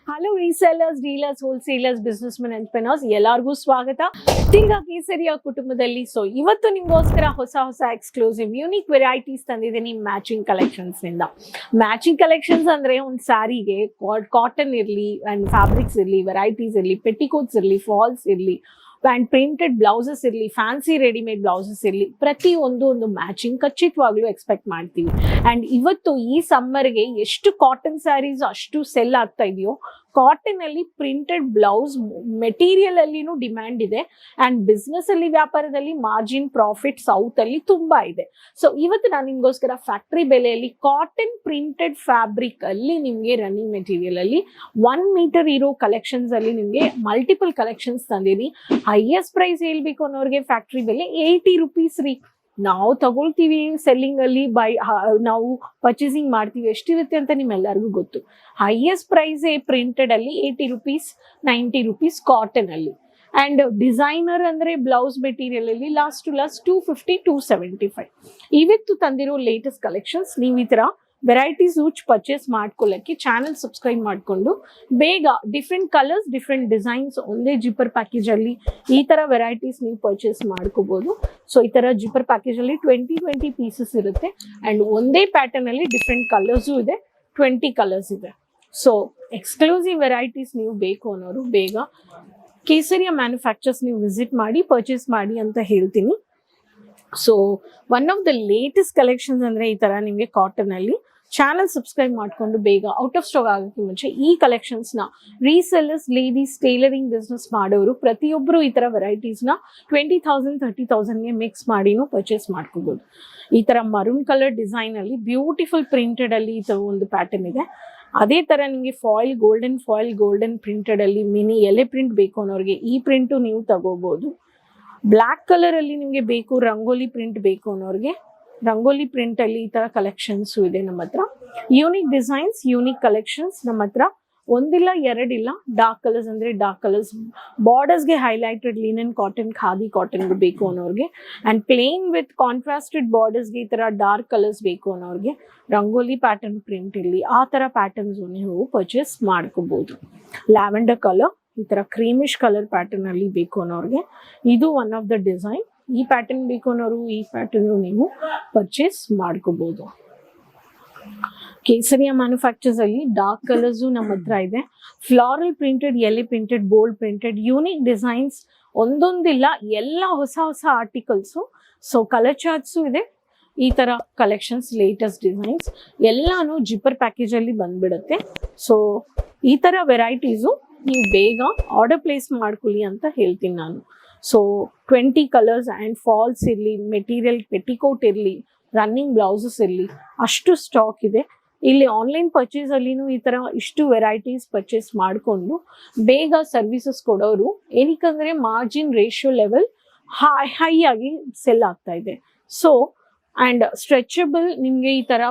Hello resellers, dealers, wholesalers, businessmen, entrepreneurs ಎಲ್ಲರಿಗೂ ಸ್ವಾಗತ ತಿರ್ಗಾ ಕೇಸರಿಯ ಕುಟುಂಬದಲ್ಲಿ. ಸೊ ಇವತ್ತು ನಿಮಗೋಸ್ಕರ ಹೊಸ ಹೊಸ ಎಕ್ಸ್ಕ್ಲೂಸಿವ್ ಯೂನಿಕ್ ವೆರೈಟೀಸ್ ತಂದಿದ್ದೀನಿ ಮ್ಯಾಚಿಂಗ್ ಕಲೆಕ್ಷನ್ಸ್ ನಿಂದ. ಮ್ಯಾಚಿಂಗ್ ಕಲೆಕ್ಷನ್ಸ್ ಅಂದ್ರೆ ಒಂದು ಸ್ಯಾರಿಗೆ ಕಾಟನ್ ಇರಲಿ ಅಂಡ್ ಫ್ಯಾಬ್ರಿಕ್ಸ್ ಇರಲಿ, ವೆರೈಟೀಸ್ ಇರಲಿ, ಪೆಟಿಕೋಟ್ಸ್ ಇರಲಿ, ಫಾಲ್ಸ್ ಇರಲಿ ಆ್ಯಂಡ್ ಪ್ರಿಂಟೆಡ್ ಬ್ಲೌಸಸ್ ಇರಲಿ, ಫ್ಯಾನ್ಸಿ ರೆಡಿಮೇಡ್ ಬ್ಲೌಸಸ್ ಇರಲಿ, ಪ್ರತಿಯೊಂದು ಒಂದು ಮ್ಯಾಚಿಂಗ್ ಖಚಿತವಾಗ್ಲೂ ಎಕ್ಸ್ಪೆಕ್ಟ್ ಮಾಡ್ತೀವಿ. ಆ್ಯಂಡ್ ಇವತ್ತು ಈ ಸಮ್ಮರ್ಗೆ ಎಷ್ಟು ಕಾಟನ್ ಸ್ಯಾರೀಸ್ ಅಷ್ಟು ಸೆಲ್ ಆಗ್ತಾ ಇದೆಯೋ, ಕಾಟನ್ ಅಲ್ಲಿ ಪ್ರಿಂಟೆಡ್ ಬ್ಲೌಸ್ ಮೆಟೀರಿಯಲ್ ಅಲ್ಲಿನೂ ಡಿಮ್ಯಾಂಡ್ ಇದೆ. ಆ್ಯಂಡ್ ಬಿಸ್ನೆಸ್ ಅಲ್ಲಿ, ವ್ಯಾಪಾರದಲ್ಲಿ ಮಾರ್ಜಿನ್ ಪ್ರಾಫಿಟ್ ಸೌತ್ ಅಲ್ಲಿ ತುಂಬಾ ಇದೆ. ಸೊ ಇವತ್ತು ನಾನು ನಿಮ್ಗೋಸ್ಕರ ಫ್ಯಾಕ್ಟ್ರಿ ಬೆಲೆಯಲ್ಲಿ ಕಾಟನ್ ಪ್ರಿಂಟೆಡ್ ಫ್ಯಾಬ್ರಿಕ್ ಅಲ್ಲಿ ನಿಮಗೆ ರನ್ನಿಂಗ್ ಮೆಟೀರಿಯಲ್ ಅಲ್ಲಿ 1 ಮೀಟರ್ ಇರೋ ಕಲೆಕ್ಷನ್ಸ್ ಅಲ್ಲಿ ನಿಮಗೆ ಮಲ್ಟಿಪಲ್ ಕಲೆಕ್ಷನ್ಸ್ ತಂದಿದ್ದೀನಿ. ಹೈಯೆಸ್ಟ್ ಪ್ರೈಸ್ ಹೇಳ್ಬೇಕು ಅನ್ನೋರಿಗೆ ಫ್ಯಾಕ್ಟ್ರಿ ಬೆಲೆ 80 ರೂಪೀಸ್ ರೀ. ನಾವು ತಗೊಳ್ತೀವಿ ಸೆಲ್ಲಿಂಗ್ ಅಲ್ಲಿ, ನಾವು ಪರ್ಚೇಸಿಂಗ್ ಮಾಡ್ತೀವಿ, ಎಷ್ಟಿರುತ್ತೆ ಅಂತ ನಿಮ್ಮೆಲ್ಲರಿಗೂ ಗೊತ್ತು. ಹೈಯೆಸ್ಟ್ ಪ್ರೈಸ್ ಪ್ರಿಂಟೆಡ್ ಅಲ್ಲಿ 80 ರೂಪೀಸ್, 90 ರೂಪೀಸ್ ಕಾಟನ್ ಅಲ್ಲಿ. ಅಂಡ್ ಡಿಸೈನರ್ ಅಂದ್ರೆ ಬ್ಲೌಸ್ ಮೆಟೀರಿಯಲ್ ಅಲ್ಲಿ ಲಾಸ್ಟ್ ಟು ಲಾಸ್ಟ್ 250, 275. ಇವತ್ತು ತಂದಿರೋ ಲೇಟೆಸ್ಟ್ ಕಲೆಕ್ಷನ್ಸ್. ನೀವು ಈ ತರ ವೆರೈಟೀಸ್ ಹುಚ್ಚು ಪರ್ಚೇಸ್ ಮಾಡ್ಕೊಳ್ಳೋಕ್ಕೆ ಚಾನಲ್ ಸಬ್ಸ್ಕ್ರೈಬ್ ಮಾಡಿಕೊಂಡು ಬೇಗ ಡಿಫ್ರೆಂಟ್ ಕಲರ್ಸ್, ಡಿಫ್ರೆಂಟ್ ಡಿಸೈನ್ಸ್ ಒಂದೇ ಜಿಪ್ಪರ್ ಪ್ಯಾಕೇಜಲ್ಲಿ ಈ ಥರ ವೆರೈಟೀಸ್ ನೀವು ಪರ್ಚೇಸ್ ಮಾಡ್ಕೋಬೋದು. ಸೊ ಈ ಥರ ಜಿಪ್ಪರ್ ಪ್ಯಾಕೇಜಲ್ಲಿ 20 ಪೀಸಸ್ ಇರುತ್ತೆ. ಆ್ಯಂಡ್ ಒಂದೇ ಪ್ಯಾಟರ್ನಲ್ಲಿ ಡಿಫ್ರೆಂಟ್ ಕಲರ್ಸು ಇದೆ, 20 ಕಲರ್ಸ್ ಇದೆ. ಸೊ ಎಕ್ಸ್ಕ್ಲೂಸಿವ್ ವೆರೈಟೀಸ್ ನೀವು ಬೇಕು ಅನ್ನೋರು ಬೇಗ ಕೇಸರಿಯ ಮ್ಯಾನುಫ್ಯಾಕ್ಚರ್ಸ್ ನೀವು ವಿಸಿಟ್ ಮಾಡಿ ಪರ್ಚೇಸ್ ಮಾಡಿ ಅಂತ ಹೇಳ್ತೀನಿ. So one of the latest collections ಅಂದರೆ ಈ ಥರ ನಿಮಗೆ ಕಾಟನಲ್ಲಿ ಚಾನಲ್ ಸಬ್ಸ್ಕ್ರೈಬ್ ಮಾಡಿಕೊಂಡು ಬೇಗ ಔಟ್ ಆಫ್ ಸ್ಟಾಕ್ ಆಗೋಕ್ಕೆ ಮುಂಚೆ ಈ ಕಲೆಕ್ಷನ್ಸ್ನ ರೀಸೆಲ್ಲರ್ಸ್, ಲೇಡೀಸ್, ಟೈಲರಿಂಗ್ ಬಿಸ್ನೆಸ್ ಮಾಡೋರು ಪ್ರತಿಯೊಬ್ಬರು ಈ ಥರ ವೆರೈಟೀಸ್ನ 20,000, 30,000ಗೆ ಮಿಕ್ಸ್ ಮಾಡಿನೂ ಪರ್ಚೇಸ್ ಮಾಡ್ಕೋಬೋದು. ಈ ಥರ ಮರೂನ್ ಕಲರ್ ಡಿಸೈನಲ್ಲಿ ಬ್ಯೂಟಿಫುಲ್ ಪ್ರಿಂಟೆಡಲ್ಲಿ ಈ ಥರ ಒಂದು ಪ್ಯಾಟರ್ನ್ ಇದೆ. ಅದೇ ಥರ ನಿಮಗೆ ಫಾಯಿಲ್ ಗೋಲ್ಡನ್ ಪ್ರಿಂಟೆಡಲ್ಲಿ ಮಿನಿ ಎಲೆ ಪ್ರಿಂಟ್ ಬೇಕು ಅನ್ನೋರಿಗೆ ಈ ಪ್ರಿಂಟು ನೀವು ತಗೋಬೋದು. ಬ್ಲ್ಯಾಕ್ ಕಲರ್ ಅಲ್ಲಿ ನಿಮಗೆ ಬೇಕು, ರಂಗೋಲಿ ಪ್ರಿಂಟ್ ಬೇಕು ಅನ್ನೋರಿಗೆ ರಂಗೋಲಿ ಪ್ರಿಂಟ್ ಅಲ್ಲಿ ಈ ತರ ಕಲೆಕ್ಷನ್ಸ್ ಇದೆ ನಮ್ಮ ಹತ್ರ. ಯೂನಿಕ್ ಡಿಸೈನ್ಸ್, ಯೂನಿಕ್ ಕಲೆಕ್ಷನ್ಸ್ ನಮ್ಮ ಹತ್ರ ಒಂದಿಲ್ಲ ಎರಡಿಲ್ಲ. ಡಾರ್ಕ್ ಕಲರ್ಸ್ ಅಂದ್ರೆ ಡಾರ್ಕ್ ಕಲರ್ಸ್, ಬಾರ್ಡರ್ಸ್ಗೆ highlighted linen cotton, khadi cotton ಬೇಕು ಅನ್ನೋರಿಗೆ, ಅಂಡ್ ಪ್ಲೇನ್ ವಿತ್ ಕಾಂಟ್ರಾಸ್ಟೆಡ್ ಬಾರ್ಡರ್ಸ್ಗೆ ಈ ತರ ಡಾರ್ಕ್ ಕಲರ್ಸ್ ಬೇಕು ಅನ್ನೋರಿಗೆ ರಂಗೋಲಿ ಪ್ಯಾಟರ್ನ್ ಪ್ರಿಂಟ್ ಇಲ್ಲಿ ಆ ತರ ಪ್ಯಾಟರ್ನ್ಸ್ ನೀವು ಪರ್ಚೇಸ್ ಮಾಡ್ಕೋಬಹುದು. ಲ್ಯಾವೆಂಡರ್ ಕಲರ್, ಈ ಥರ ಕ್ರೀಮಿಶ್ ಕಲರ್ ಪ್ಯಾಟರ್ನ್ ಅಲ್ಲಿ ಬೇಕು ಅನ್ನೋರಿಗೆ ಇದು ಒನ್ ಆಫ್ ದ ಡಿಸೈನ್. ಈ ಪ್ಯಾಟರ್ನ್ ಬೇಕು ಅನ್ನೋರು ಈ ಪ್ಯಾಟರ್ನ್ ನೀವು ಪರ್ಚೇಸ್ ಮಾಡ್ಕೋಬಹುದು. ಕೇಸರಿಯ ಮ್ಯಾನುಫ್ಯಾಕ್ಚರ್ಸ್ ಅಲ್ಲಿ ಡಾರ್ಕ್ ಕಲರ್ಸು ನಮ್ಮ ಹತ್ರ ಇದೆ. ಫ್ಲಾರಲ್ ಪ್ರಿಂಟೆಡ್, ಎಲೆ printed, bold printed, unique designs ಒಂದೊಂದಿಲ್ಲ, ಎಲ್ಲ ಹೊಸ ಹೊಸ ಆರ್ಟಿಕಲ್ಸು. ಸೊ ಕಲರ್ ಚಾರ್ಟ್ಸು ಇದೆ. ಈ ಥರ ಕಲೆಕ್ಷನ್ಸ್, ಲೇಟೆಸ್ಟ್ ಡಿಸೈನ್ಸ್ ಎಲ್ಲಾನು ಜಿಪ್ಪರ್ ಪ್ಯಾಕೇಜಲ್ಲಿ ಬಂದ್ಬಿಡುತ್ತೆ. ಸೊ ಈ ಥರ ವೆರೈಟೀಸು ನೀವು ಬೇಗ ಆರ್ಡರ್ ಪ್ಲೇಸ್ ಮಾಡ್ಕೊಳ್ಳಿ ಅಂತ ಹೇಳ್ತೀನಿ ನಾನು. ಸೊ 20 ಕಲರ್ಸ್ ಆ್ಯಂಡ್ ಫಾಲ್ಸ್ ಇರಲಿ, ಮೆಟೀರಿಯಲ್ ಪೆಟಿಕೋಟ್ ಇರಲಿ, ರನ್ನಿಂಗ್ ಬ್ಲೌಸಸ್ ಇರಲಿ, ಅಷ್ಟು ಸ್ಟಾಕ್ ಇದೆ. ಇಲ್ಲಿ ಆನ್ಲೈನ್ ಪರ್ಚೇಸಲ್ಲಿನೂ ಈ ಥರ ಇಷ್ಟು ವೆರೈಟೀಸ್ ಪರ್ಚೇಸ್ ಮಾಡಿಕೊಂಡು ಬೇಗ ಸರ್ವಿಸಸ್ ಕೊಡೋರು. ಏನಕ್ಕಂದರೆ ಮಾರ್ಜಿನ್ ರೇಷಿಯೋ ಲೆವೆಲ್ ಹೈ ಆಗಿ ಸೆಲ್ ಆಗ್ತಾ ಇದೆ. ಸೊ ಆ್ಯಂಡ್ ಸ್ಟ್ರೆಚಬಲ್ ನಿಮಗೆ ಈ ಥರ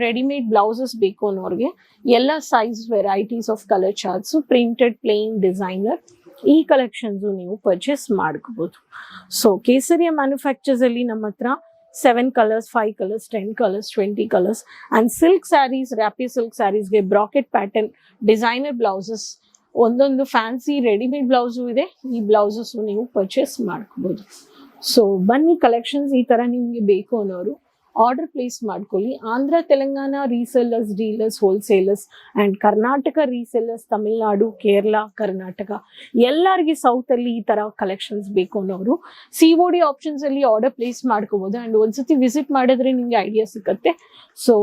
ರೆಡಿಮೇಡ್ ಬ್ಲೌಸಸ್ ಬೇಕು ಅನ್ನೋರಿಗೆ ಎಲ್ಲ size varieties of colour charts, printed, plain, designer ಈ ಕಲೆಕ್ಷನ್ಸು ನೀವು ಪರ್ಚೇಸ್ ಮಾಡ್ಕೋಬೋದು. ಸೊ ಕೇಸರಿಯ ಮ್ಯಾನುಫ್ಯಾಕ್ಚರ್ಸಲ್ಲಿ ನಮ್ಮ ಹತ್ರ 7 colours, 5 colours, 10 colours, 20 colours and silk saris, ರ್ಯಾಪಿ ಸಿಲ್ಕ್ ಸ್ಯಾರೀಸ್ಗೆ ಬ್ರಾಕೆಟ್ ಪ್ಯಾಟರ್ನ್, ಡಿಸೈನರ್ ಬ್ಲೌಸಸ್, ಒಂದೊಂದು ಫ್ಯಾನ್ಸಿ ರೆಡಿಮೇಡ್ ಬ್ಲೌಸು ಇದೆ. ಈ ಬ್ಲೌಸಸ್ಸು ನೀವು ಪರ್ಚೇಸ್ ಮಾಡ್ಕೋಬೋದು. ಸೊ ಬನ್ನಿ ಕಲೆಕ್ಷನ್ಸ್ ಈ ಥರ ನಿಮಗೆ ಬೇಕು ಅನ್ನೋರು ಆರ್ಡರ್ ಪ್ಲೇಸ್ ಮಾಡ್ಕೊಳ್ಳಿ. Andhra, Telangana resellers, dealers, wholesalers and Karnataka resellers, Tamil Nadu, Kerala, Karnataka ಎಲ್ಲರಿಗೆ ಸೌತಲ್ಲಿ ಈ ಥರ ಕಲೆಕ್ಷನ್ಸ್ ಬೇಕು ಅನ್ನೋರು COD ಆಪ್ಷನ್ಸಲ್ಲಿ ಆರ್ಡರ್ ಪ್ಲೇಸ್ ಮಾಡ್ಕೋಬೋದು. ಆ್ಯಂಡ್ ಒಂದ್ಸತಿ ವಿಸಿಟ್ ಮಾಡಿದ್ರೆ ನಿಮಗೆ ಐಡಿಯಾ ಸಿಗುತ್ತೆ. ಸೊ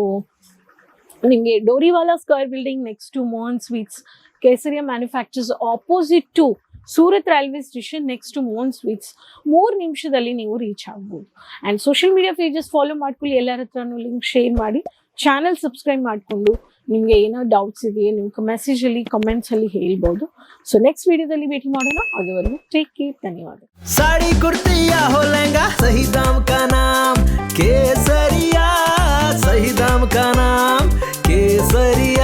ನಿಮಗೆ Doriwala square building next to Mohan Sweets, Kesariya manufacturers opposite to Surat railway station next to Mohan Sweets, 3 ನಿಮಿಷದಲ್ಲಿ ನೀವು ರೀಚ್ ಆಗ್ಬೋದು. And social media pages follow ಮಾಡ್ಕೊಳ್ಳಿ, ಎಲ್ಲರ ಹತ್ರನೂ ಲಿಂಕ್ ಶೇರ್ ಮಾಡಿ, ಚಾನಲ್ ಸಬ್ಸ್ಕ್ರೈಬ್ ಮಾಡಿಕೊಂಡು ನಿಮಗೆ ಏನೋ ಡೌಟ್ಸ್ ಇದೆಯೇ ನೀವು ಮೆಸೇಜಲ್ಲಿ, ಕಮೆಂಟ್ಸಲ್ಲಿ ಹೇಳ್ಬೋದು. ಸೊ ನೆಕ್ಸ್ಟ್ ವಿಡಿಯೋದಲ್ಲಿ ಭೇಟಿ ಮಾಡೋಣ. ಅದುವರೆಗೂ ಟೇಕ್ ಕೇರ್. ಧನ್ಯವಾದ. साड़ी कुर्ती या हो लहंगा, सही दाम का नाम केसरिया, सही दाम का नाम केसरिया.